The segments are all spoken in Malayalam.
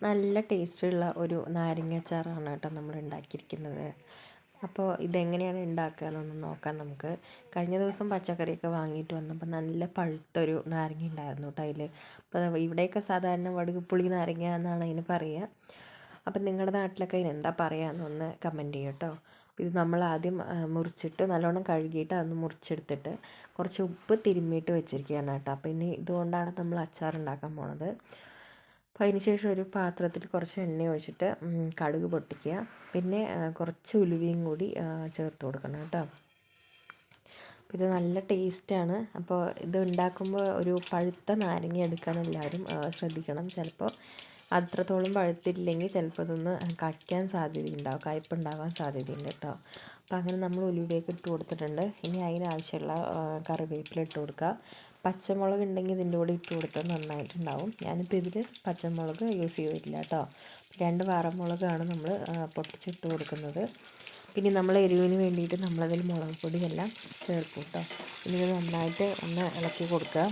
നല്ല ടേസ്റ്റുള്ള ഒരു നാരങ്ങ അച്ചാറാണ് കേട്ടോ നമ്മൾ ഉണ്ടാക്കിയിരിക്കുന്നത്. അപ്പോൾ ഇതെങ്ങനെയാണ് ഉണ്ടാക്കുക എന്നൊന്ന് നോക്കാം നമുക്ക്. കഴിഞ്ഞ ദിവസം പച്ചക്കറിയൊക്കെ വാങ്ങിയിട്ട് വന്നപ്പോൾ നല്ല പഴുത്തൊരു നാരങ്ങ ഉണ്ടായിരുന്നു കേട്ടോ അതിൽ. അപ്പോൾ ഇവിടെയൊക്കെ സാധാരണ വടുകുപ്പുളി നാരങ്ങ എന്നാണ് അതിന് പറയുക. അപ്പം നിങ്ങളുടെ നാട്ടിലൊക്കെ അതിന് എന്താ പറയുക എന്നൊന്ന് കമൻറ്റ് ചെയ്യും കേട്ടോ. ഇത് നമ്മൾ ആദ്യം മുറിച്ചിട്ട് നല്ലോണം കഴുകിയിട്ട് അതൊന്ന് മുറിച്ചെടുത്തിട്ട് കുറച്ച് ഉപ്പ് തിരുമ്മിയിട്ട് വെച്ചിരിക്കുകയാണ് കേട്ടോ. അപ്പോൾ ഇനി ഇതുകൊണ്ടാണ് നമ്മൾ അച്ചാർ ഉണ്ടാക്കാൻ പോണത്. അപ്പോൾ അതിന് ശേഷം ഒരു പാത്രത്തിൽ കുറച്ച് എണ്ണ ഒഴിച്ചിട്ട് കടുക് പൊട്ടിക്കുക. പിന്നെ കുറച്ച് ഉലുവയും കൂടി ചേർത്ത് കൊടുക്കണം കേട്ടോ. അപ്പോൾ ഇത് നല്ല ടേസ്റ്റാണ്. അപ്പോൾ ഇത് ഉണ്ടാക്കുമ്പോൾ ഒരു പഴുത്ത നാരങ്ങ എടുക്കാൻ എല്ലാവരും ശ്രദ്ധിക്കണം. ചിലപ്പോൾ അത്രത്തോളം പഴുത്തില്ലെങ്കിൽ ചിലപ്പോൾ ഇതൊന്ന് കയ്ക്കാൻ സാധ്യതയുണ്ടാവും, കയ്പ്പുണ്ടാകാൻ സാധ്യതയുണ്ട് കേട്ടോ. അപ്പോൾ അങ്ങനെ നമ്മൾ ഉലുവയൊക്കെ ഇട്ട് കൊടുത്തിട്ടുണ്ട്. ഇനി അതിനാവശ്യമുള്ള കറിവേപ്പില ഇട്ട് കൊടുക്കുക. പച്ചമുളക് ഉണ്ടെങ്കിൽ ഇതിൻ്റെ കൂടെ ഇട്ട് കൊടുത്താൽ നന്നായിട്ടുണ്ടാവും. ഞാനിപ്പോൾ ഇതിൽ പച്ചമുളക് യൂസ് ചെയ്തിട്ടില്ല കേട്ടോ. 2 വറമുളകാണ് നമ്മൾ പൊട്ടിച്ചിട്ട് കൊടുക്കുന്നത്. പിന്നെ നമ്മൾ എരിവിന് വേണ്ടിയിട്ട് നമ്മളതിൽ മുളക് പൊടിയെല്ലാം ചേർക്കും കേട്ടോ. ഇനി ഇത് നന്നായിട്ട് ഒന്ന് ഇളക്കി കൊടുക്കുക.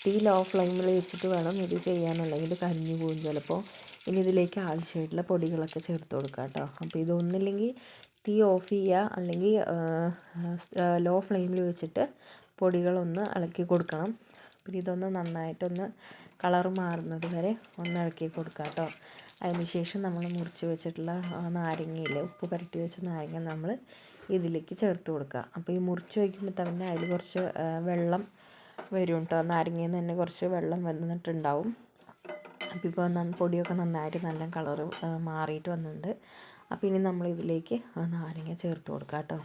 തീ ലോ ഫ്ലെയിമിൽ വെച്ചിട്ട് വേണം ഇത് ചെയ്യാനുണ്ടെങ്കിൽ കരിഞ്ഞു പോകും ചിലപ്പോൾ. ഇനി ഇതിലേക്ക് ആവശ്യമായിട്ടുള്ള പൊടികളൊക്കെ ചേർത്ത് കൊടുക്കുക കേട്ടോ. അപ്പോൾ ഇതൊന്നില്ലെങ്കിൽ തീ ഓഫ് ചെയ്യുക, അല്ലെങ്കിൽ ലോ ഫ്ലെയിമിൽ വെച്ചിട്ട് പൊടികളൊന്ന് ഇളക്കി കൊടുക്കണം. പിന്നെ ഇതൊന്ന് നന്നായിട്ടൊന്ന് കളറ് മാറുന്നത് വരെ ഒന്ന് ഇളക്കി കൊടുക്കുക കേട്ടോ. അതിന് ശേഷം നമ്മൾ മുറിച്ച് വെച്ചിട്ടുള്ള നാരങ്ങയിൽ ഉപ്പ് പുരട്ടി വെച്ച നാരങ്ങ നമ്മൾ ഇതിലേക്ക് ചേർത്ത് കൊടുക്കുക. അപ്പോൾ ഈ മുറിച്ച് വയ്ക്കുമ്പോൾ തന്നെ അതിൽ കുറച്ച് വെള്ളം വരും കേട്ടോ. നാരങ്ങയിൽ നിന്ന് തന്നെ കുറച്ച് വെള്ളം വന്നിട്ടുണ്ടാവും. അപ്പോൾ ഇപ്പോൾ പൊടിയൊക്കെ നന്നായിട്ട് നല്ല കളറ് മാറിയിട്ട് വന്നിട്ടുണ്ട്. അപ്പോൾ ഇനി നമ്മൾ ഇതിലേക്ക് നാരങ്ങ ചേർത്ത് കൊടുക്കുക കേട്ടോ.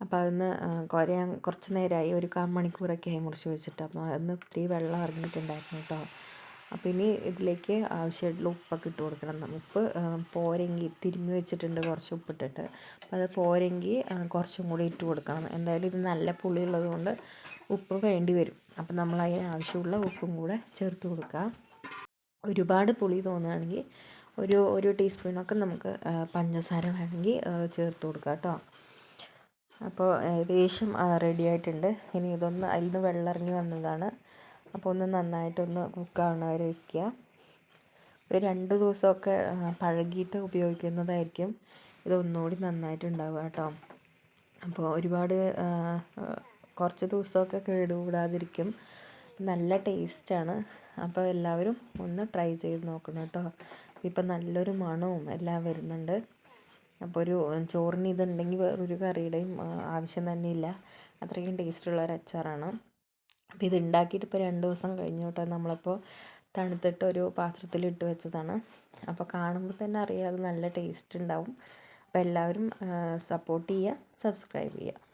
അപ്പോൾ അതൊന്ന് കുരയാൻ കുറച്ച് നേരമായി, ഒരു 1/4 മണിക്കൂറൊക്കെ ആയി മുറിച്ച് വെച്ചിട്ട്. അപ്പോൾ അതൊന്ന് ഇത്തിരി വെള്ളം ഇറങ്ങിയിട്ടുണ്ടായിരുന്നു കേട്ടോ. അപ്പോൾ ഇനി ഇതിലേക്ക് ആവശ്യമായിട്ടുള്ള ഉപ്പൊക്കെ ഇട്ട് കൊടുക്കണം. ഉപ്പ് പോരെങ്കിൽ തിരുമ്മി വെച്ചിട്ടുണ്ട് കുറച്ച് ഉപ്പിട്ടിട്ട്. അപ്പോൾ അത് പോരെങ്കിൽ കുറച്ചും കൂടി ഇട്ട് കൊടുക്കണം. എന്തായാലും ഇത് നല്ല പുളിയുള്ളത് കൊണ്ട് ഉപ്പ് വേണ്ടി വരും. അപ്പോൾ നമ്മൾ അതിന് ആവശ്യമുള്ള ഉപ്പും കൂടെ ചേർത്ത് കൊടുക്കുക. ഒരുപാട് പുളി തോന്നുകയാണെങ്കിൽ ഒരു ടീസ്പൂണൊക്കെ നമുക്ക് പഞ്ചസാര വേണമെങ്കിൽ ചേർത്ത് കൊടുക്കുക കേട്ടോ. അപ്പോൾ ഏകദേശം റെഡി ആയിട്ടുണ്ട്. ഇനി ഇതൊന്ന് അതിൽ നിന്ന് വെള്ളം ഇറങ്ങി വന്നതാണ്. അപ്പോൾ ഒന്ന് നന്നായിട്ടൊന്ന് കുക്കാവണ വരെ വയ്ക്കുക. ഒരു 2 ദിവസമൊക്കെ പഴകിയിട്ട് ഉപയോഗിക്കുന്നതായിരിക്കും ഇതൊന്നുകൂടി നന്നായിട്ടുണ്ടാവുക കേട്ടോ. അപ്പോൾ ഒരുപാട് കുറച്ച് ദിവസമൊക്കെ കേടുകൂടാതിരിക്കും. നല്ല ടേസ്റ്റാണ്. അപ്പോൾ എല്ലാവരും ഒന്ന് ട്രൈ ചെയ്ത് നോക്കണം കേട്ടോ. ഇപ്പം നല്ലൊരു മണവും എല്ലാം വരുന്നുണ്ട്. അപ്പോൾ ഒരു ചോറിന് ഇതുണ്ടെങ്കിൽ വേറൊരു കറിയുടെയും ആവശ്യം തന്നെ ഇല്ല. അത്രയ്ക്കും ടേസ്റ്റുള്ള ഒരു അച്ചാറാണ്. അപ്പോൾ ഇത് ഉണ്ടാക്കിയിട്ട് ഇപ്പോൾ 2 ദിവസം കഴിഞ്ഞു കേട്ടോ. നമ്മളപ്പോൾ തണുത്തിട്ട് ഒരു പാത്രത്തിലിട്ട് വെച്ചതാണ്. അപ്പോൾ കാണുമ്പോൾ തന്നെ അറിയാം അത് നല്ല ടേസ്റ്റ് ഉണ്ടാവും. അപ്പോൾ എല്ലാവരും സപ്പോർട്ട് ചെയ്യുക, സബ്സ്ക്രൈബ് ചെയ്യുക.